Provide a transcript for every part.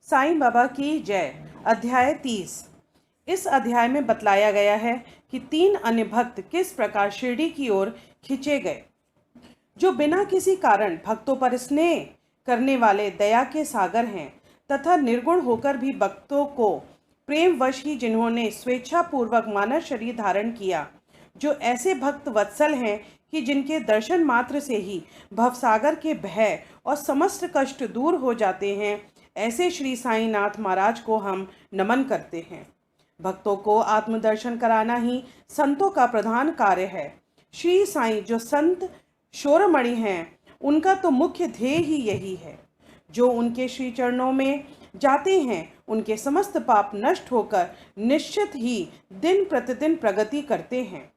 साईं बाबा की जय। अध्याय 30। इस अध्याय में बतलाया गया है कि 3 अन्य भक्त किस प्रकार शिरडी की ओर खींचे गए, जो बिना किसी कारण भक्तों पर स्नेह करने वाले दया के सागर हैं, तथा निर्गुण होकर भी भक्तों को प्रेमवश ही जिन्होंने स्वेच्छापूर्वक मानव शरीर धारण किया, जो ऐसे भक्त वत्सल हैं कि जिनके दर्शन मात्र से ही भवसागर के भय और समस्त कष्ट दूर हो जाते हैं, ऐसे श्री साईनाथ महाराज को हम नमन करते हैं। भक्तों को आत्मदर्शन कराना ही संतों का प्रधान कार्य है। श्री साईं जो संत शोरमणि हैं, उनका तो मुख्य ध्येय ही यही है। जो उनके श्री चरणों में जाते हैं, उनके समस्त पाप नष्ट होकर निश्चित ही दिन प्रतिदिन प्रगति करते हैं।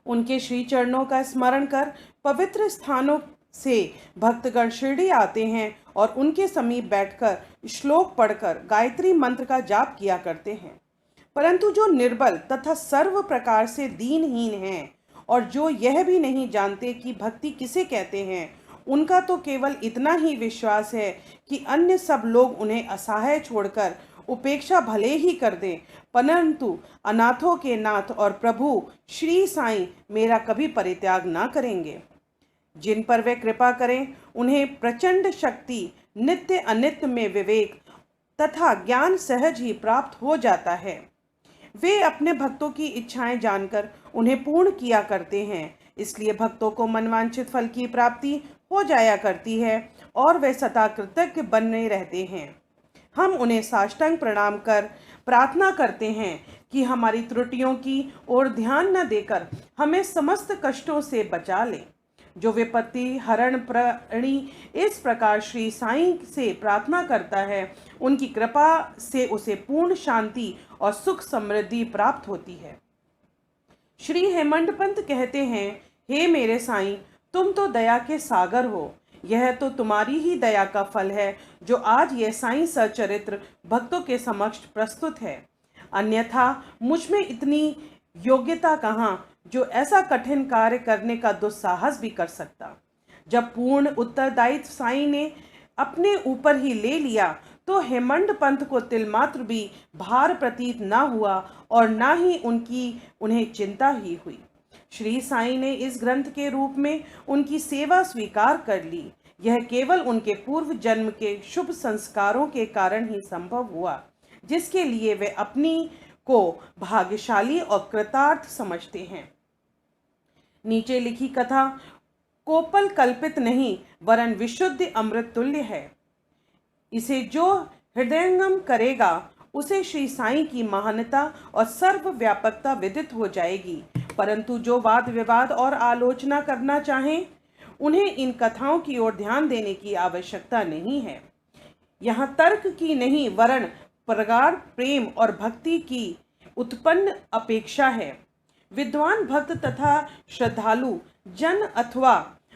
उनके श्री चरणों का स्मरण कर पवित्र स्थानों से भक्तगण शिरडी आते हैं और उनके समीप बैठकर श्लोक पढ़कर गायत्री मंत्र का जाप किया करते हैं। परंतु जो निर्बल तथा सर्व प्रकार से दीनहीन हैं और जो यह भी नहीं जानते कि भक्ति किसे कहते हैं, उनका तो केवल इतना ही विश्वास है कि अन्य सब लोग उन्हें असहाय छोड़कर उपेक्षा भले ही कर दें, परंतु अनाथों के नाथ और प्रभु श्री साईं मेरा कभी परित्याग ना करेंगे। जिन पर वे कृपा करें, उन्हें प्रचंड शक्ति, नित्य अनित्य में विवेक तथा ज्ञान सहज ही प्राप्त हो जाता है। वे अपने भक्तों की इच्छाएं जानकर उन्हें पूर्ण किया करते हैं, इसलिए भक्तों को मनवांछित फल की प्राप्ति हो जाया करती है और वे सदा कृतज्ञ बने रहते हैं। हम उन्हें साष्टांग प्रणाम कर प्रार्थना करते हैं कि हमारी त्रुटियों की ओर ध्यान न देकर हमें समस्त कष्टों से बचा लें। जो विपत्ति हरण प्राणी इस प्रकार श्री साईं से प्रार्थना करता है, उनकी कृपा से उसे पूर्ण शांति और सुख समृद्धि प्राप्त होती है। श्री हेमंतपंत कहते हैं, हे मेरे साईं, तुम तो दया के सागर हो। यह तो तुम्हारी ही दया का फल है जो आज यह साईं सचरित्र भक्तों के समक्ष प्रस्तुत है। अन्यथा मुझ में इतनी योग्यता कहाँ जो ऐसा कठिन कार्य करने का दुस्साहस भी कर सकता। जब पूर्ण उत्तरदायित्व साईं ने अपने ऊपर ही ले लिया, तो हेमंतपंत को तिलमात्र भी भार प्रतीत न हुआ और न ही उन्हें चिंता ही हुई। श्री साईं ने इस ग्रंथ के रूप में उनकी सेवा स्वीकार कर ली। यह केवल उनके पूर्व जन्म के शुभ संस्कारों के कारण ही संभव हुआ, जिसके लिए वे अपनी को भाग्यशाली और कृतार्थ समझते हैं। नीचे लिखी कथा कोपल कल्पित नहीं, वरन विशुद्ध अमृत तुल्य है। इसे जो हृदयंगम करेगा, उसे श्री साईं की महानता और सर्वव्यापकता विदित हो जाएगी। परंतु जो वाद विवाद और आलोचना करना चाहें, उन्हें इन कथाओं की ओर ध्यान देने की आवश्यकता नहीं है। यहाँ तर्क की नहीं, वरन प्रगाढ़ प्रेम और भक्ति की उत्पन्न अपेक्षा है। विद्वान भक्त तथा श्रद्धालु जन अथवा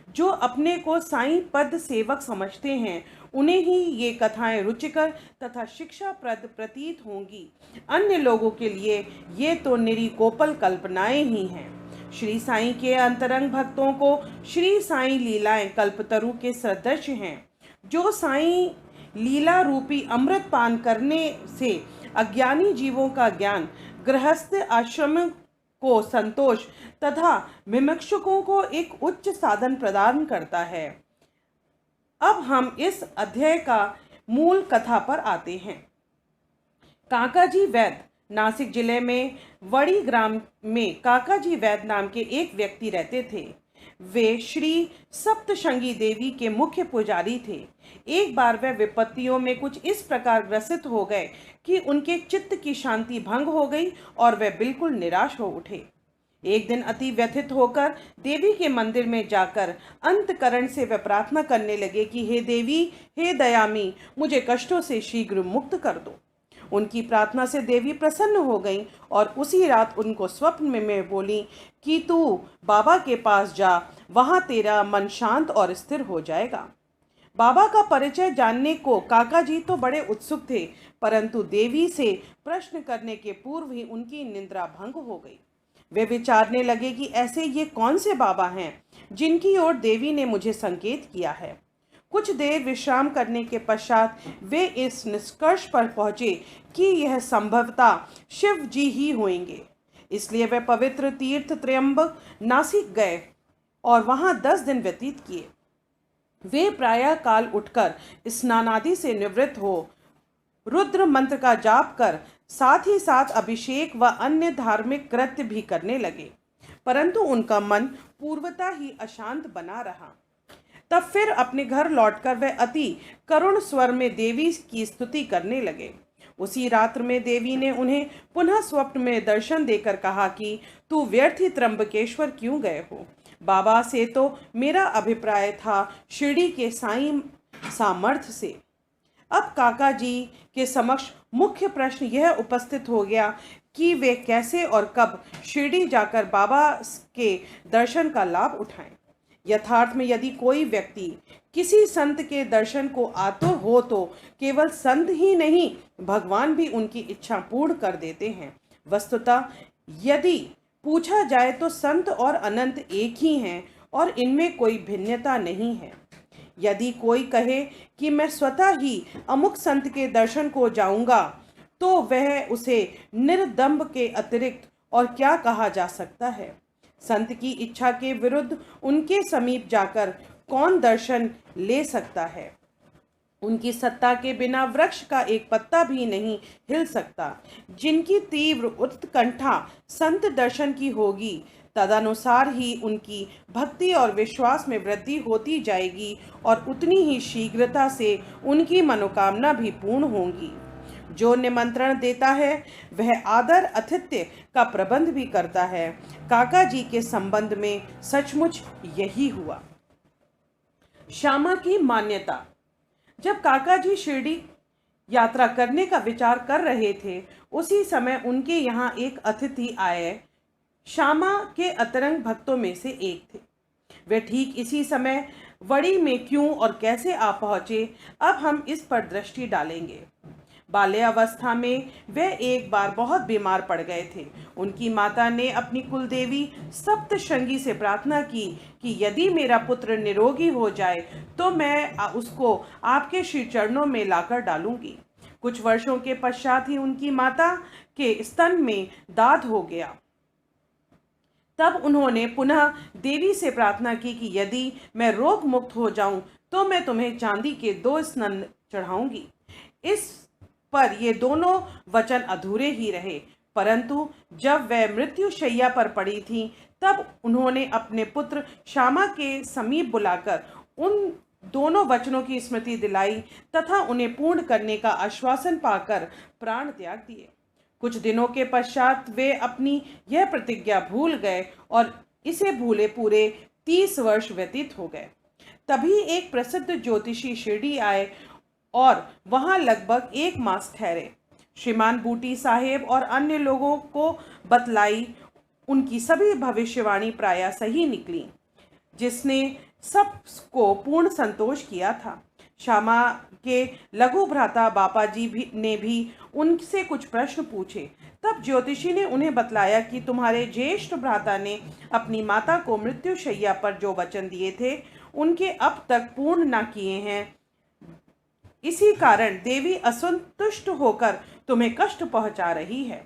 जो अपने को साईं पद सेवक समझते हैं, उन्हें ही ये कथाएं रुचिकर तथा शिक्षाप्रद प्रतीत होंगी। अन्य लोगों के लिए ये तो निरी कोपल कल्पनाएं ही हैं। श्री साईं के अंतरंग भक्तों को श्री साईं लीलाएं कल्पतरु के सदृश हैं। जो साईं लीला रूपी अमृत पान करने से अज्ञानी जीवों का ज्ञान, गृहस्थ आश्रम को संतोष तथा मिमुक्षुकों को एक उच्च साधन प्रदान करता है। अब हम इस अध्याय का मूल कथा पर आते हैं। काकाजी वैद्य नासिक जिले में वड़ी ग्राम में काकाजी वैद्य नाम के एक व्यक्ति रहते थे। वे श्री सप्तशंगी देवी के मुख्य पुजारी थे। एक बार वे विपत्तियों में कुछ इस प्रकार ग्रसित हो गए कि उनके चित्त की शांति भंग हो गई और वे बिल्कुल निराश हो उठे। एक दिन अति व्यथित होकर देवी के मंदिर में जाकर अंतकरण से वे प्रार्थना करने लगे कि हे देवी, हे दयामी, मुझे कष्टों से शीघ्र मुक्त कर दो। उनकी प्रार्थना से देवी प्रसन्न हो गईं और उसी रात उनको स्वप्न में बोली कि तू बाबा के पास जा, वहाँ तेरा मन शांत और स्थिर हो जाएगा। बाबा का परिचय जानने को काकाजी तो बड़े उत्सुक थे, परंतु देवी से प्रश्न करने के पूर्व ही उनकी निद्रा भंग हो गई। वे विचारने लगे कि ऐसे ये कौन से बाबा हैं जिनकी ओर देवी ने मुझे संकेत किया है। कुछ देर विश्राम करने के पश्चात वे इस निष्कर्ष पर पहुंचे कि यह संभवतः शिव जी ही होंगे। इसलिए वे पवित्र तीर्थ त्र्यंबक नासिक गए और वहां 10 दिन व्यतीत किए। वे प्रायः काल उठकर स्नानादि से निवृत्त हो रुद्र मंत्र का जाप कर साथ ही साथ अभिषेक व अन्य धार्मिक कृत्य भी करने लगे, परंतु उनका मन पूर्वता ही अशांत बना रहा। तब फिर अपने घर लौटकर वे अति करुण स्वर में देवी की स्तुति करने लगे। उसी रात्र में देवी ने उन्हें पुनः स्वप्न में दर्शन देकर कहा कि तू व्यर्थ ही त्र्यंबकेश्वर क्यों गए हो? बाबा से तो मेरा अभिप्राय था शिरडी के साईं सामर्थ्य से। अब काका जी के समक्ष मुख्य प्रश्न यह उपस्थित हो गया कि वे कैसे और कब शिरडी जाकर बाबा के दर्शन का लाभ उठाएं। यथार्थ में यदि कोई व्यक्ति किसी संत के दर्शन को आतुर हो तो केवल संत ही नहीं, भगवान भी उनकी इच्छा पूर्ण कर देते हैं। वस्तुतः यदि पूछा जाए तो संत और अनंत एक ही हैं और इनमें कोई भिन्नता नहीं है। यदि कोई कहे कि मैं स्वतः ही अमुक संत के दर्शन को जाऊंगा, तो वह उसे निर्दम्भ के अतिरिक्त और क्या कहा जा सकता है? संत की इच्छा के विरुद्ध उनके समीप जाकर कौन दर्शन ले सकता है? उनकी सत्ता के बिना वृक्ष का एक पत्ता भी नहीं हिल सकता। जिनकी तीव्र उत्कंठा संत दर्शन की होगी, तदनुसार ही उनकी भक्ति और विश्वास में वृद्धि होती जाएगी और उतनी ही शीघ्रता से उनकी मनोकामना भी पूर्ण होंगी। जो निमंत्रण देता है वह आदर आतिथ्य का प्रबंध भी करता है। काका जी के संबंध में सचमुच यही हुआ। श्यामा की मान्यता। जब काका जी शिरडी यात्रा करने का विचार कर रहे थे, उसी समय उनके यहाँ एक अतिथि आए। श्यामा के अतरंग भक्तों में से एक थे। वे ठीक इसी समय वड़ी में क्यों और कैसे आ पहुँचे, अब हम इस पर दृष्टि डालेंगे। बाल्यावस्था में वे एक बार बहुत बीमार पड़ गए थे। उनकी माता ने अपनी कुलदेवी सप्तशृंगी से प्रार्थना की कि यदि मेरा पुत्र निरोगी हो जाए तो मैं उसको आपके श्री चरणों में लाकर डालूंगी। कुछ वर्षों के पश्चात ही उनकी माता के स्तन में दाद हो गया। तब उन्होंने पुनः देवी से प्रार्थना की कि यदि मैं रोग मुक्त हो जाऊं तो मैं तुम्हें चांदी के 2 स्तन चढ़ाऊंगी। इस पर ये दोनों वचन अधूरे ही रहे, परंतु जब वह मृत्यु शैया पर पड़ी थी तब उन्होंने अपने पुत्र श्यामा के समीप बुलाकर उन दोनों वचनों की स्मृति दिलाई तथा उन्हें पूर्ण करने का आश्वासन पाकर प्राण त्याग दिए। कुछ दिनों के पश्चात वे अपनी यह प्रतिज्ञा भूल गए और इसे भूले पूरे 30 वर्ष व्यतीत हो गए। तभी एक प्रसिद्ध ज्योतिषी शिरडी आए और वहां लगभग 1 मास ठहरे। श्रीमान बूटी साहेब और अन्य लोगों को बतलाई उनकी सभी भविष्यवाणी प्रायः सही निकली, जिसने सबको पूर्ण संतोष किया था। श्यामा के लघु भ्राता बापा जी ने भी उनसे कुछ प्रश्न पूछे। तब ज्योतिषी ने उन्हें बतलाया कि तुम्हारे ज्येष्ठ भ्राता ने अपनी माता को मृत्यु शैया पर जो वचन दिए थे उनके अब तक पूर्ण न किए हैं। इसी कारण देवी असंतुष्ट होकर तुम्हें कष्ट पहुंचा रही है।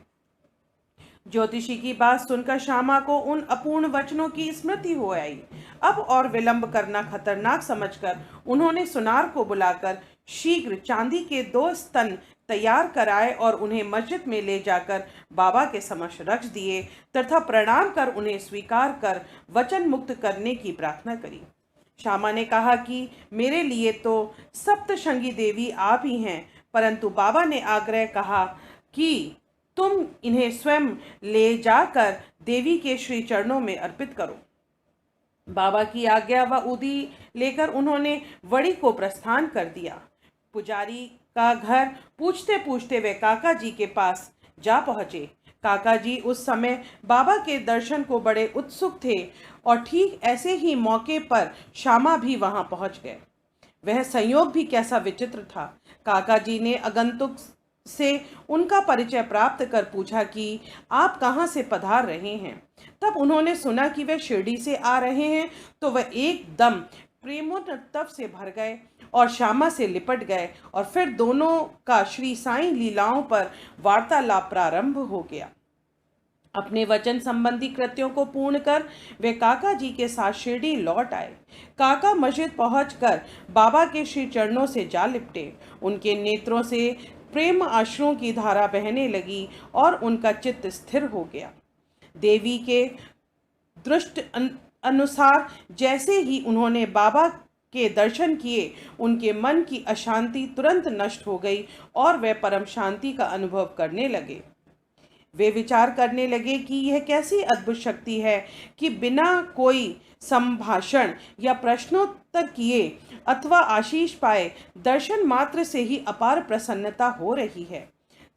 ज्योतिषी की बात सुनकर श्यामा को उन अपूर्ण वचनों की स्मृति हो आई। अब और विलंब करना खतरनाक समझकर उन्होंने सुनार को बुलाकर शीघ्र चांदी के 2 स्तन तैयार कराए और उन्हें मस्जिद में ले जाकर बाबा के समक्ष रख दिए तथा प्रणाम कर उन्हें स्वीकार कर वचन मुक्त करने की प्रार्थना करी। श्यामा ने कहा कि मेरे लिए तो सप्तशृंगी देवी आप ही हैं, परंतु बाबा ने आग्रह कहा कि तुम इन्हें स्वयं ले जाकर देवी के श्री चरणों में अर्पित करो। बाबा की आज्ञा व उदी लेकर उन्होंने वड़ी को प्रस्थान कर दिया। पुजारी का घर पूछते पूछते वे काका जी के पास जा पहुँचे। काका जी उस समय बाबा के दर्शन को बड़े उत्सुक थे और ठीक ऐसे ही मौके पर श्यामा भी वहां पहुंच गए। वह संयोग भी कैसा विचित्र था। काका जी ने आगंतुक से उनका परिचय प्राप्त कर पूछा कि आप कहाँ से पधार रहे हैं। तब उन्होंने सुना कि वे शिरडी से आ रहे हैं तो वह एकदम प्रेमोन्नतव से भर गए और श्यामा से लिपट गए और फिर दोनों का श्री साईं लीलाओं पर वार्तालाप प्रारंभ हो गया। अपने वचन संबंधी कृत्यों को पूर्ण कर वे काका जी के साथ शिरडी लौट आए। काका मस्जिद पहुंचकर बाबा के श्री चरणों से जा लिपटे। उनके नेत्रों से प्रेम आश्रुओं की धारा बहने लगी और उनका चित्त स्थिर हो गया। देवी के दृष्ट अनुसार जैसे ही उन्होंने बाबा के दर्शन किए, उनके मन की अशांति तुरंत नष्ट हो गई और वे परम शांति का अनुभव करने लगे। वे विचार करने लगे कि यह कैसी अद्भुत शक्ति है कि बिना कोई संभाषण या प्रश्नोत्तर किए अथवा आशीष पाए दर्शन मात्र से ही अपार प्रसन्नता हो रही है।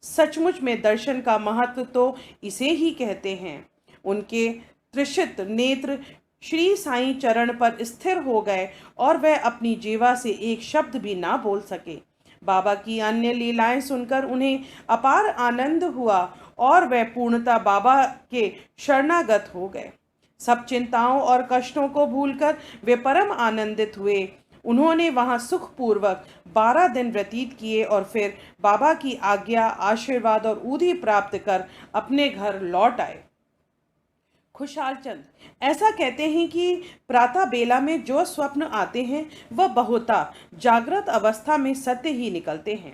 सचमुच में दर्शन का महत्व तो इसे ही कहते हैं। उनके त्रिषित नेत्र श्री साईं चरण पर स्थिर हो गए और वह अपनी जीवा से एक शब्द भी ना बोल सके। बाबा की अन्य लीलाएं सुनकर उन्हें अपार आनंद हुआ और वह पूर्णतः बाबा के शरणागत हो गए। सब चिंताओं और कष्टों को भूलकर वे परम आनंदित हुए। उन्होंने वहां सुखपूर्वक 12 दिन व्यतीत किए और फिर बाबा की आज्ञा, आशीर्वाद और उधी प्राप्त कर अपने घर लौट आए। खुशहाल चंद ऐसा कहते हैं कि प्रातः बेला में जो स्वप्न आते हैं वह बहुता जागृत अवस्था में सत्य ही निकलते हैं।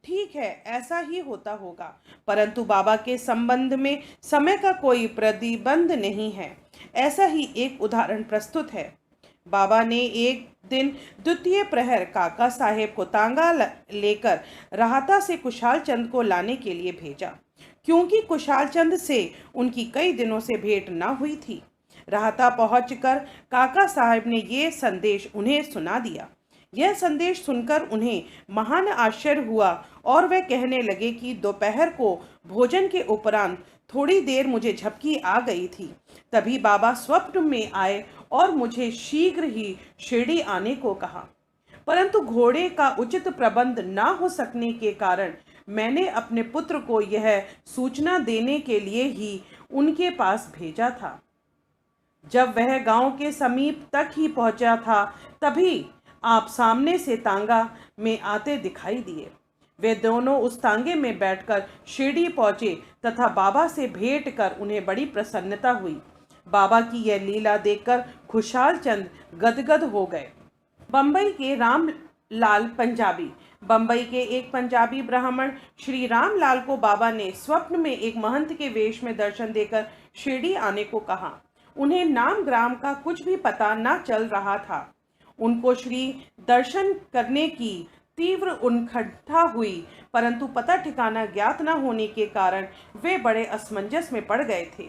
ठीक है, ऐसा ही होता होगा, परंतु बाबा के संबंध में समय का कोई प्रतिबंध नहीं है। ऐसा ही एक उदाहरण प्रस्तुत है। बाबा ने एक दिन द्वितीय प्रहर काका साहेब को तांगा लेकर राहता से कुशाल चंद को लाने के लिए भेजा, क्योंकि कुशाल चंद से उनकी कई दिनों से भेंट न हुई थी। राहता पहुंचकर काका साहब ने ये संदेश उन्हें सुना दिया। यह संदेश सुनकर उन्हें महान आश्चर्य हुआ और वे कहने लगे कि दोपहर को भोजन के उपरांत थोड़ी देर मुझे झपकी आ गई थी। तभी बाबा स्वप्न में आए और मुझे शीघ्र ही शिरडी आने को कहा, परंतु घोड़े का उचित प्रबंध न हो सकने के कारण मैंने अपने पुत्र को यह सूचना देने के लिए ही उनके पास भेजा था। जब वह गांव के समीप तक ही पहुंचा था, तभी आप सामने से तांगा में आते दिखाई दिए। वे दोनों उस तांगे में बैठकर शिरडी पहुंचे तथा बाबा से भेंट कर उन्हें बड़ी प्रसन्नता हुई। बाबा की यह लीला देखकर खुशहाल चंद गदगद हो गए। बंबई के रामलाल पंजाबी बंबई के एक पंजाबी ब्राह्मण श्री रामलाल को बाबा ने स्वप्न में एक महंत के वेश में दर्शन देकर शिरडी आने को कहा। उन्हें नाम ग्राम का कुछ भी पता न चल रहा था। उनको श्री दर्शन करने की तीव्र उत्कंठा हुई, परंतु पता ठिकाना ज्ञात न होने के कारण वे बड़े असमंजस में पड़ गए थे।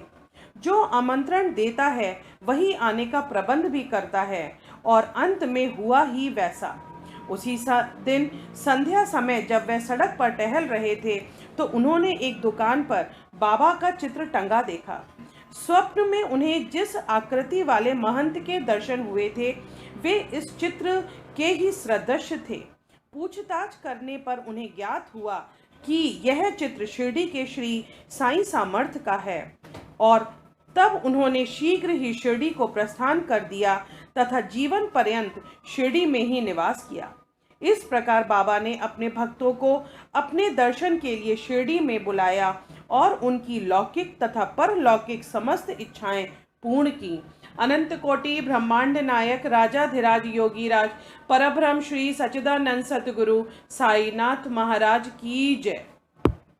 जो आमंत्रण देता है वही आने का प्रबंध भी करता है और अंत में हुआ ही वैसा। उसी दिन संध्या समय जब वे सड़क पर टहल रहे थे तो उन्होंने एक दुकान पर बाबा का चित्र टंगा देखा। स्वप्न में उन्हें जिस आकृति वाले महंत के दर्शन हुए थे वे इस चित्र के ही सदृश थे। पूछताछ करने पर उन्हें ज्ञात हुआ कि यह चित्र शिरडी के श्री साईं सामर्थ का है और तब उन्होंने शीघ्र ही शिरडी को प्रस्थान कर दिया तथा जीवन पर्यंत शिरडी में ही निवास किया। इस प्रकार बाबा ने अपने भक्तों को अपने दर्शन के लिए शिरडी में बुलाया और उनकी लौकिक तथा परलौकिक समस्त इच्छाएं पूर्ण की। अनंत कोटि ब्रह्मांड नायक राजाधिराज योगीराज परब्रह्म श्री सच्चिदानंद सतगुरु साईनाथ महाराज की जय।